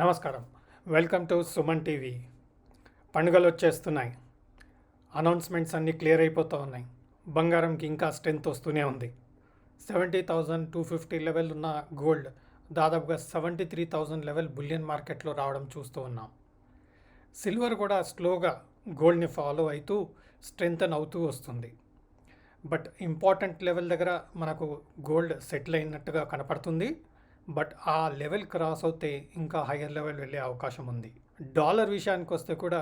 నమస్కారం. Welcome to Suman TV. పండుగలు వచ్చేస్తున్నాయి. అనౌన్స్మెంట్స్ అన్నీ క్లియర్ అయిపోతూ ఉన్నాయి. బంగారంకి ఇంకా స్ట్రెంత్ వస్తూనే ఉంది. 70,250 లెవెల్ ఉన్న గోల్డ్ దాదాపుగా 73,000 లెవెల్ బులియన్ మార్కెట్లో రావడం చూస్తూ ఉన్నాం. సిల్వర్ కూడా స్లోగా గోల్డ్ని ఫాలో అవుతూ స్ట్రెంగ్తన్ అవుతూ వస్తుంది. బట్ ఇంపార్టెంట్ లెవెల్ దగ్గర మనకు గోల్డ్ సెటిల్ అయినట్టుగా కనపడుతుంది. బట్ ఆ లెవెల్ క్రాస్ అవుతే ఇంకా హయ్యర్ లెవెల్ వెళ్ళే అవకాశం ఉంది. డాలర్ విషయానికి వస్తే కూడా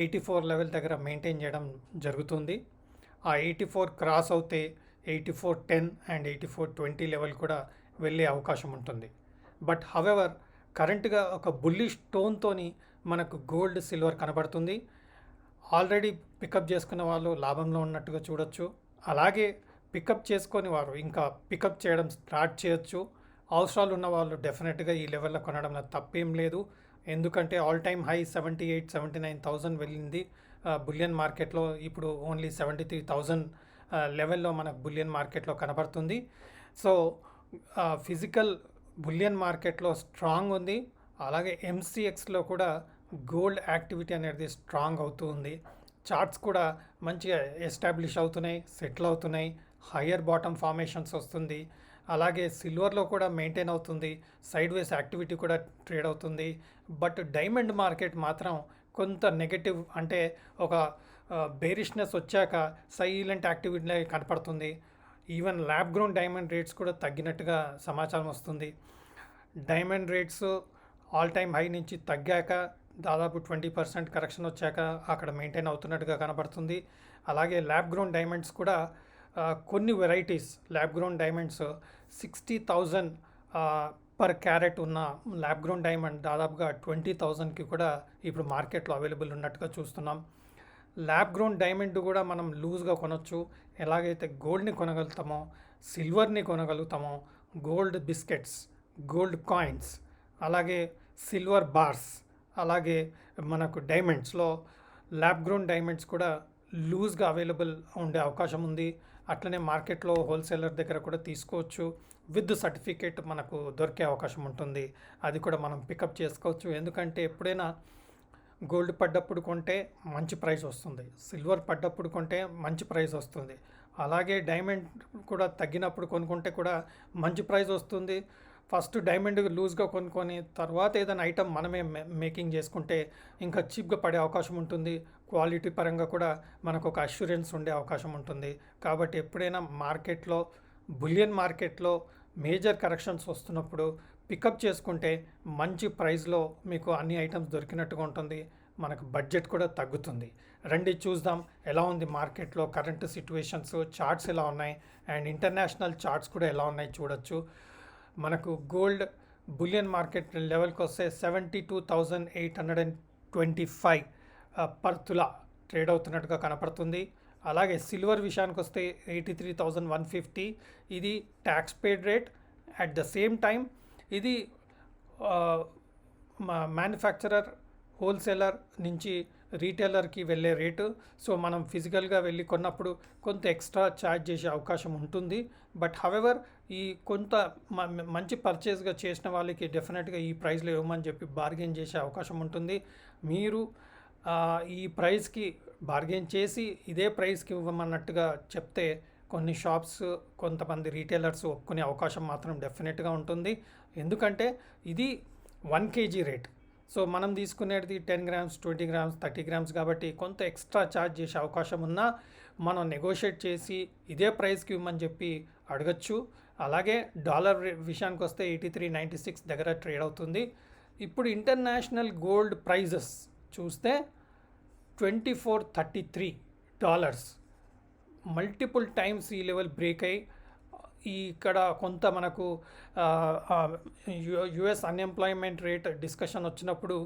84 లెవెల్ దగ్గర మెయింటైన్ చేయడం జరుగుతుంది. ఆ 84 క్రాస్ అవుతే 84.10 అండ్ 84.20 లెవెల్ కూడా వెళ్ళే అవకాశం ఉంటుంది. బట్ హవెవర్ కరెంట్గా ఒక బుల్లిష్ టోన్తోని మనకు గోల్డ్ సిల్వర్ కనబడుతుంది. ఆల్రెడీ పికప్ చేసుకున్న వాళ్ళు లాభంలో ఉన్నట్టుగా చూడొచ్చు. అలాగే పికప్ చేసుకొని వారు ఇంకా పికప్ చేయడం స్టార్ట్ చేయొచ్చు. అవసరాలు ఉన్న వాళ్ళు డెఫినెట్గా ఈ లెవెల్లో కొనడంలో తప్పేం లేదు. ఎందుకంటే ఆల్ టైమ్ హై 78,000-79,000 వెళ్ళింది బులియన్ మార్కెట్లో. ఇప్పుడు ఓన్లీ 73,000 లెవెల్లో మనకు బులియన్ మార్కెట్లో కనబడుతుంది. సో ఫిజికల్ బులియన్ మార్కెట్లో స్ట్రాంగ్ ఉంది. అలాగే ఎంసీఎక్స్లో కూడా గోల్డ్ యాక్టివిటీ అనేది స్ట్రాంగ్ అవుతూ ఉంది. చార్ట్స్ కూడా మంచిగా ఎస్టాబ్లిష్ అవుతున్నాయి, సెటిల్ అవుతున్నాయి. హయ్యర్ బాటమ్ ఫార్మేషన్స్ వస్తుంది. అలాగే సిల్వర్లో కూడా మెయింటైన్ అవుతుంది. సైడ్ వేస్ యాక్టివిటీ కూడా ట్రేడ్ అవుతుంది. బట్ డైమండ్ మార్కెట్ మాత్రం కొంత నెగటివ్, అంటే ఒక బేరిష్నెస్ వచ్చాక సైలెంట్ యాక్టివిటీ కనపడుతుంది. Even lab grown diamond rates కూడా తగ్గినట్టుగా సమాచారం వస్తుంది. Diamond rates all time high నుంచి తగ్గాక దాదాపు 20% కరెక్షన్ వచ్చాక అక్కడ మెయింటైన్ అవుతున్నట్టుగా కనబడుతుంది. అలాగే ల్యాబ్ గ్రోన్ డైమండ్స్ కూడా కొన్ని varieties lab grown diamonds 60,000 per carat ఉన్న ల్యాబ్ గ్రోన్ డైమండ్ దాదాపుగా 20,000కి కూడా ఇప్పుడు మార్కెట్లో అవైలబుల్ ఉన్నట్టుగా చూస్తున్నాం. ల్యాబ్ గ్రోన్ డైమండ్ కూడా మనం లూజ్గా కొనవచ్చు. ఎలాగైతే గోల్డ్ని కొనగలుగుతామో, సిల్వర్ని కొనగలుగుతామో, గోల్డ్ బిస్కెట్స్, గోల్డ్ కాయిన్స్, అలాగే సిల్వర్ బార్స్, అలాగే మనకు డైమండ్స్లో ల్యాబ్ గ్రోన్ డైమండ్స్ కూడా లూజ్గా అవైలబుల్ ఉండే అవకాశం ఉంది. అట్లనే మార్కెట్లో హోల్సేలర్ దగ్గర కూడా తీసుకోవచ్చు. విత్ సర్టిఫికేట్ మనకు దొరికే అవకాశం ఉంటుంది. అది కూడా మనం పికప్ చేసుకోవచ్చు. ఎందుకంటే ఎప్పుడైనా గోల్డ్ పడ్డప్పుడు కొంటే మంచి ప్రైస్ వస్తుంది, సిల్వర్ పడ్డప్పుడు కొంటే మంచి ప్రైస్ వస్తుంది. అలాగే డైమండ్ కూడా తగ్గినప్పుడు కొనుక్కుంటే కూడా మంచి ప్రైస్ వస్తుంది. ఫస్ట్ డైమండ్ లూజ్గా కొనుక్కొని తర్వాత ఏదైనా ఐటమ్ మనమే మేకింగ్ చేసుకుంటే ఇంకా చీప్గా పడే అవకాశం ఉంటుంది. క్వాలిటీ పరంగా కూడా మనకు ఒక అష్యూరెన్స్ ఉండే అవకాశం ఉంటుంది. కాబట్టి ఎప్పుడైనా మార్కెట్లో, బులియన్ మార్కెట్లో మేజర్ కరెక్షన్స్ వస్తున్నప్పుడు పికప్ చేసుకుంటే మంచి ప్రైస్లో మీకు అన్ని ఐటమ్స్ దొరికినట్టుగా ఉంటుంది. మనకు బడ్జెట్ కూడా తగ్గుతుంది. రండి చూద్దాం ఎలా ఉంది మార్కెట్లో కరెంట్ సిచ్యువేషన్స్, చార్ట్స్ ఎలా ఉన్నాయి అండ్ ఇంటర్నేషనల్ చార్ట్స్ కూడా ఎలా ఉన్నాయి చూడొచ్చు. మనకు గోల్డ్ బులియన్ మార్కెట్ లెవెల్కి వస్తే 72,825 పర్ తులా ట్రేడ్ అవుతున్నట్టుగా కనపడుతుంది. అలాగే సిల్వర్ విషయానికి వస్తే 83,150. ఇది tax paid rate. At the same time ఇది మ్యానుఫ్యాక్చరర్, హోల్సేలర్ నుంచి రీటైలర్కి వెళ్ళే రేటు. సో మనం ఫిజికల్గా వెళ్ళి కొన్నప్పుడు కొంత ఎక్స్ట్రా ఛార్జ్ చేసే అవకాశం ఉంటుంది. బట్ హవెవర్ ఈ కొంత మంచి పర్చేస్గా చేసిన వాళ్ళకి డెఫినెట్గా ఈ ప్రైస్లో ఇవ్వమని చెప్పి బార్గెన్ చేసే అవకాశం ఉంటుంది. మీరు ఈ ప్రైస్కి బార్గెన్ చేసి ఇదే ప్రైస్కి ఇవ్వమన్నట్టుగా చెప్తే కొన్ని షాప్స్, కొంతమంది రీటైలర్స్ ఒప్పుకునే అవకాశం మాత్రం డెఫినెట్గా ఉంటుంది. ఎందుకంటే ఇది 1 kg రేట్. సో మనం తీసుకునేది 10 గ్రామ్స్, 20 గ్రామ్స్, 30 గ్రామ్స్ కాబట్టి కొంత ఎక్స్ట్రా ఛార్జ్ చేసే అవకాశం ఉన్నా మనం నెగోషియేట్ చేసి ఇదే ప్రైస్కి ఇవ్వమని చెప్పి అడగచ్చు. అలాగే డాలర్ విషయానికి వస్తే 83.96 దగ్గర ట్రేడ్ అవుతుంది. ఇప్పుడు ఇంటర్నేషనల్ గోల్డ్ ప్రైజెస్ చూస్తే $24.33 మల్టిపుల్ టైమ్స్ ఈ లెవెల్ బ్రేక్ అయ్యి ఇక్కడ కొంత మనకు యుఎస్ అన్ఎంప్లాయ్మెంట్ రేట్ డిస్కషన్ వచ్చినప్పుడు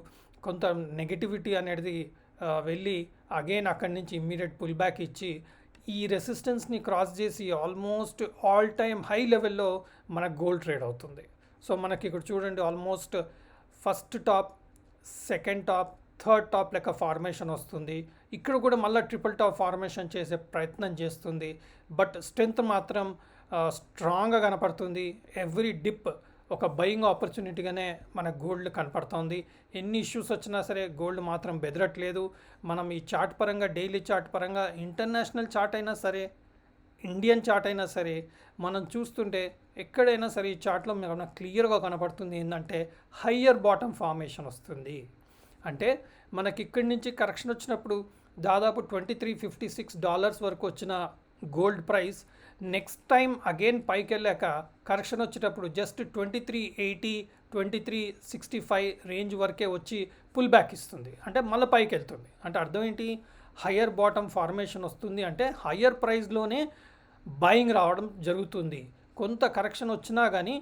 కొంత నెగటివిటీ అనేది వెళ్ళి అగైన్ అక్కడి నుంచి ఇమ్మీడియట్ పుల్ బ్యాక్ ఇచ్చి ఈ రెసిస్టెన్స్ని క్రాస్ చేసి ఆల్మోస్ట్ ఆల్ టైమ్ హై లెవెల్లో మనకు గోల్డ్ ట్రేడ్ అవుతుంది. సో మనకి ఇక్కడ చూడండి, almost first top, second top, third top లెక్క ఫార్మేషన్ వస్తుంది. ఇక్కడ కూడా మళ్ళీ ట్రిపుల్ టాప్ ఫార్మేషన్ చేసే ప్రయత్నం చేస్తుంది. బట్ స్ట్రెంత్ మాత్రం స్ట్రాంగ్గా కనపడుతుంది. ఎవ్రీ డిప్ ఒక బయింగ్ ఆపర్చునిటీగానే మన గోల్డ్ కనపడుతోంది. ఎన్ని ఇష్యూస్ వచ్చినా సరే గోల్డ్ మాత్రం బెదరట్లేదు. మనం ఈ చార్ట్ పరంగా, డైలీ చార్ట్ పరంగా, ఇంటర్నేషనల్ చార్ట్ అయినా సరే, ఇండియన్ చార్ట్ అయినా సరే, మనం చూస్తుంటే ఎక్కడైనా సరే ఈ చార్ట్లో మనకు క్లియర్గా కనపడుతుంది ఏంటంటే హయ్యర్ బాటమ్ ఫార్మేషన్ వస్తుంది. అంటే మనకి ఇక్కడి నుంచి కరెక్షన్ వచ్చినప్పుడు దాదాపు $2356 వరకు వచ్చిన gold price next time again పైకి వెళ్ళాక కరెక్షన్ వచ్చేటప్పుడు జస్ట్ 2380, 2365 రేంజ్ వరకే వచ్చి పుల్ బ్యాక్ ఇస్తుంది. అంటే మళ్ళీ పైకి వెళ్తుంది. అంటే అర్థం ఏంటి? హయ్యర్ బాటమ్ ఫార్మేషన్ వస్తుంది అంటే హయ్యర్ ప్రైస్లోనే బయింగ్ రావడం జరుగుతుంది. కొంత కరెక్షన్ వచ్చినా కానీ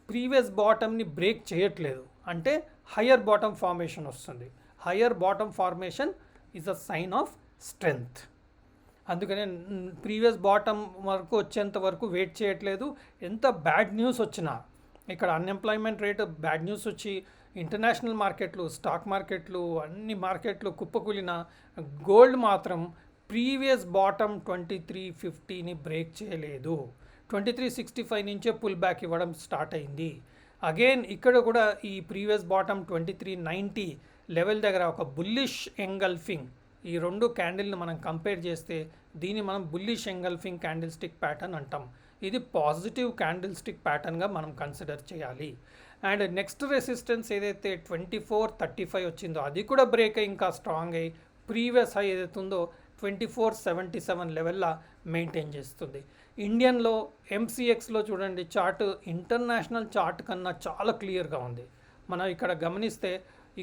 ప్రీవియస్ బాటమ్ని బ్రేక్ చేయట్లేదు అంటే హయ్యర్ బాటమ్ ఫార్మేషన్ వస్తుంది. Higher bottom formation is a sign of strength. అందుకనే ప్రీవియస్ బాటమ్ వరకు వచ్చేంత వరకు వెయిట్ చేయట్లేదు. ఎంత బ్యాడ్ న్యూస్ వచ్చినా, ఇక్కడ అన్ఎంప్లాయ్మెంట్ రేట్ బ్యాడ్ న్యూస్ వచ్చి ఇంటర్నేషనల్ మార్కెట్లు, స్టాక్ మార్కెట్లు, అన్ని మార్కెట్లు కుప్పకూలిన గోల్డ్ మాత్రం ప్రీవియస్ బాటమ్ 2350ని బ్రేక్ చేయలేదు. 2365 నుంచే పుల్ బ్యాక్ ఇవ్వడం స్టార్ట్ అయింది. అగైన్ ఇక్కడ కూడా ఈ ప్రీవియస్ బాటమ్ 2390 లెవెల్ దగ్గర ఒక బుల్లిష్ ఎంగల్ఫింగ్, ఈ రెండు క్యాండిల్ని మనం కంపేర్ చేస్తే దీన్ని మనం bullish engulfing candle stick pattern అంటాం. ఇది పాజిటివ్ క్యాండిల్ స్టిక్ ప్యాటర్న్గా మనం కన్సిడర్ చేయాలి. అండ్ నెక్స్ట్ రెసిస్టెన్స్ ఏదైతే 2435 వచ్చిందో అది కూడా బ్రేక్ అయ్యి ఇంకా స్ట్రాంగ్ అయ్యి ప్రీవియస్ హై ఏదైతే ఉందో 2477 లెవెల్లా మెయింటైన్ చేస్తుంది. ఇండియన్లో ఎంసీఎక్స్లో చూడండి చార్ట్ ఇంటర్నేషనల్ చార్ట్ కన్నా చాలా క్లియర్గా ఉంది. మనం ఇక్కడ గమనిస్తే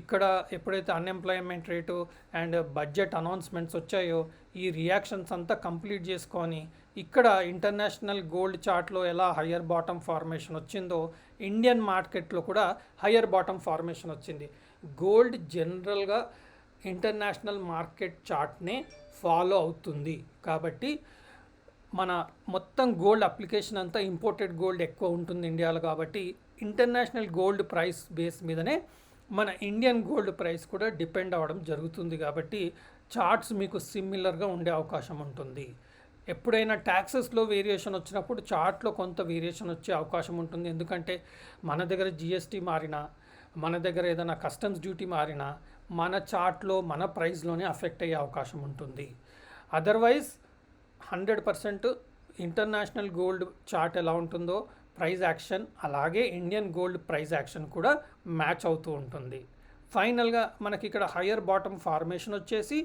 ఇక్కడ ఎప్పుడైతే unemployment rate and budget announcements వచ్చాయో ఈ రియాక్షన్స్ అంతా కంప్లీట్ చేసుకొని ఇక్కడ ఇంటర్నేషనల్ గోల్డ్ చార్ట్లో ఎలా హయ్యర్ బాటమ్ ఫార్మేషన్ వచ్చిందో ఇండియన్ మార్కెట్లో కూడా హయ్యర్ బాటమ్ ఫార్మేషన్ వచ్చింది. గోల్డ్ జనరల్గా ఇంటర్నేషనల్ మార్కెట్ చార్ట్నే ఫాలో అవుతుంది. కాబట్టి మన మొత్తం గోల్డ్ అప్లికేషన్ అంతా ఇంపోర్టెడ్ గోల్డ్ ఎక్కువ ఉంటుంది ఇండియాలో. కాబట్టి ఇంటర్నేషనల్ గోల్డ్ ప్రైస్ బేస్ మీదనే మన ఇండియన్ గోల్డ్ ప్రైస్ కూడా డిపెండ్ అవ్వడం జరుగుతుంది. కాబట్టి చార్ట్స్ మీకు సిమిలర్గా ఉండే అవకాశం ఉంటుంది. ఎప్పుడైనా ట్యాక్సెస్లో వేరియేషన్ వచ్చినప్పుడు చార్ట్లో కొంత వేరియేషన్ వచ్చే అవకాశం ఉంటుంది. ఎందుకంటే మన దగ్గర జిఎస్టీ మారినా, మన దగ్గర ఏదైనా కస్టమ్స్ డ్యూటీ మారినా మన చార్ట్లో మన ప్రైస్లోనే అఫెక్ట్ అయ్యే అవకాశం ఉంటుంది. అదర్వైజ్ 100% ఇంటర్నేషనల్ గోల్డ్ చార్ట్ ఎలా ఉంటుందో ప్రైస్ యాక్షన్ అలాగే ఇండియన్ గోల్డ్ ప్రైస్ యాక్షన్ కూడా మ్యాచ్ అవుతూ ఉంటుంది. ఫైనల్గా మనకి ఇక్కడ హయ్యర్ బాటమ్ ఫార్మేషన్ వచ్చేసి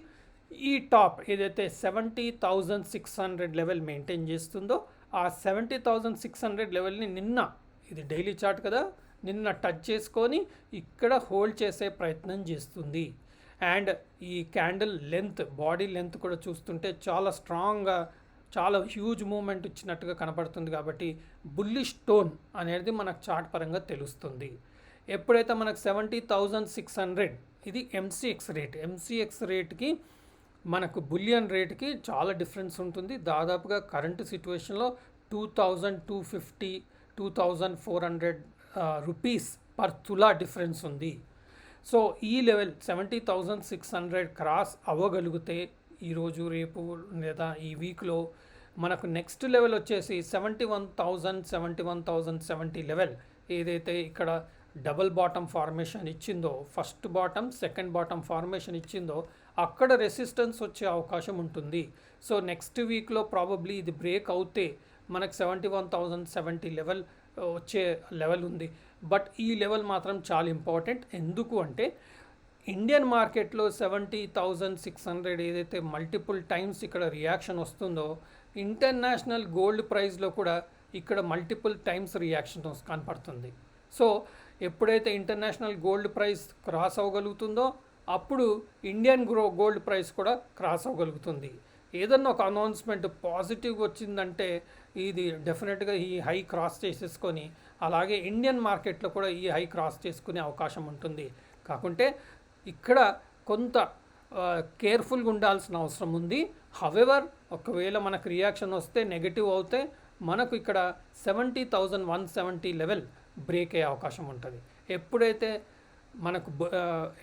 ఈ టాప్ ఏదైతే 70,600 లెవెల్ మెయింటైన్ చేస్తుందో ఆ 70,600 లెవెల్ని నిన్న, ఇది డైలీ చార్ట్ కదా, నిన్న టచ్ చేసుకొని ఇక్కడ హోల్డ్ చేసే ప్రయత్నం చేస్తుంది. అండ్ ఈ క్యాండిల్ లెంత్, బాడీ లెంత్ కూడా చూస్తుంటే చాలా స్ట్రాంగ్గా, చాలా హ్యూజ్ మూమెంట్ ఇచ్చినట్టుగా కనపడుతుంది. కాబట్టి బుల్లిష్ టోన్ అనేది మనకు చార్ట్ పరంగా తెలుస్తుంది. ఎప్పుడైతే మనకు 70,600 ఇది ఎంసీఎక్స్ రేట్, ఎంసీఎక్స్ రేట్కి మనకు బులియన్ రేట్కి చాలా డిఫరెన్స్ ఉంటుంది. దాదాపుగా కరెంట్ సిచ్యువేషన్లో 2,250, 2,400 రూపీస్ పర్ తులా డిఫరెన్స్ ఉంది. సో ఈ లెవెల్ 70,600 క్రాస్ అవ్వగలిగితే ఈరోజు, రేపు లేదా ఈ వీక్లో మనకు నెక్స్ట్ లెవెల్ వచ్చేసి 71,000, 71,070 లెవెల్ ఏదైతే ఇక్కడ డబుల్ బాటమ్ ఫార్మేషన్ ఇచ్చిందో, first bottom second bottom formation ఇచ్చిందో అక్కడ రెసిస్టెన్స్ వచ్చే అవకాశం ఉంటుంది. సో నెక్స్ట్ వీక్లో ప్రాబబ్లీ ఇది బ్రేక్ అవుతే మనకు 71,070 లెవెల్ వచ్చే లెవెల్ ఉంది. బట్ ఈ లెవెల్ మాత్రం చాలా ఇంపార్టెంట్. ఎందుకు అంటే ఇండియన్ మార్కెట్లో 70,600 ఏదైతే మల్టిపుల్ టైమ్స్ ఇక్కడ రియాక్షన్ వస్తుందో ఇంటర్నేషనల్ గోల్డ్ ప్రైస్లో కూడా ఇక్కడ మల్టిపుల్ టైమ్స్ రియాక్షన్ కనపడుతుంది. సో ఎప్పుడైతే ఇంటర్నేషనల్ గోల్డ్ ప్రైస్ క్రాస్ అవ్వగలుగుతుందో అప్పుడు ఇండియన్ గోల్డ్ ప్రైస్ కూడా క్రాస్ అవ్వగలుగుతుంది. ఏదన్నా ఒక అనౌన్స్మెంట్ పాజిటివ్ వచ్చిందంటే ఇది డెఫినెట్గా ఈ హై క్రాస్ చేసేసుకొని అలాగే ఇండియన్ మార్కెట్లో కూడా ఈ హై క్రాస్ చేసుకునే అవకాశం ఉంటుంది. కాకుంటే ఇక్కడ కొంత కేర్ఫుల్గా ఉండాల్సిన అవసరం ఉంది. హవెవర్ ఒకవేళ మనకు రియాక్షన్ వస్తే నెగటివ్ అవుతే మనకు ఇక్కడ 70,170 లెవెల్ బ్రేక్ అయ్యే అవకాశం ఉంటుంది. ఎప్పుడైతే మనకు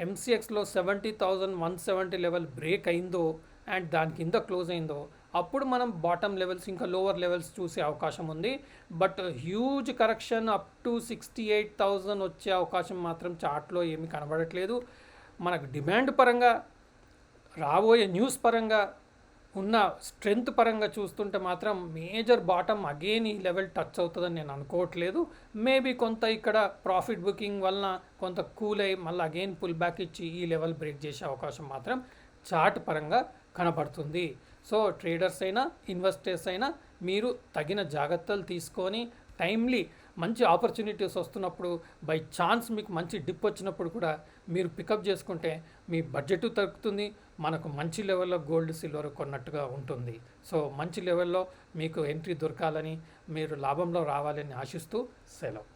ఎంసీఎక్స్లో 70,170 లెవెల్ బ్రేక్ అయిందో అండ్ దాని కింద క్లోజ్ అయిందో అప్పుడు మనం బాటమ్ లెవెల్స్ ఇంకా లోవర్ లెవెల్స్ చూసే అవకాశం ఉంది. But huge correction up to 68,000 వచ్చే అవకాశం మాత్రం చార్ట్లో ఏమీ కనబడట్లేదు. మనకు డిమాండ్ పరంగా, రాబోయే న్యూస్ పరంగా, ఉన్న స్ట్రెంగ్త్ పరంగా చూస్తుంటే మాత్రం మేజర్ బాటమ్ అగైన్ ఈ లెవెల్ టచ్ అవుతుందని నేను అనుకోవట్లేదు. మేబీ కొంత ఇక్కడ ప్రాఫిట్ బుకింగ్ వలన కొంత కూల్ అయ్యి మళ్ళీ అగైన్ పుల్ బ్యాక్ ఇచ్చి ఈ లెవెల్ బ్రేక్ చేసే అవకాశం మాత్రం చార్ట్ పరంగా కనబడుతుంది. సో ట్రేడర్స్ అయినా ఇన్వెస్టర్స్ అయినా మీరు తగిన జాగ్రత్తలు తీసుకొని టైమ్లీ మంచి ఆపర్చునిటీస్ వస్తున్నప్పుడు, బై ఛాన్స్ మీకు మంచి డిప్ వచ్చినప్పుడు కూడా మీరు పికప్ చేసుకుంటే మీ బడ్జెట్ తగ్గుతుంది, మనకు మంచి లెవెల్లో గోల్డ్ సిల్వర్ కొన్నట్టుగా ఉంటుంది. సో మంచి లెవెల్లో మీకు ఎంట్రీ దొరకాలని, మీరు లాభంలో రావాలని ఆశిస్తూ సెలవు.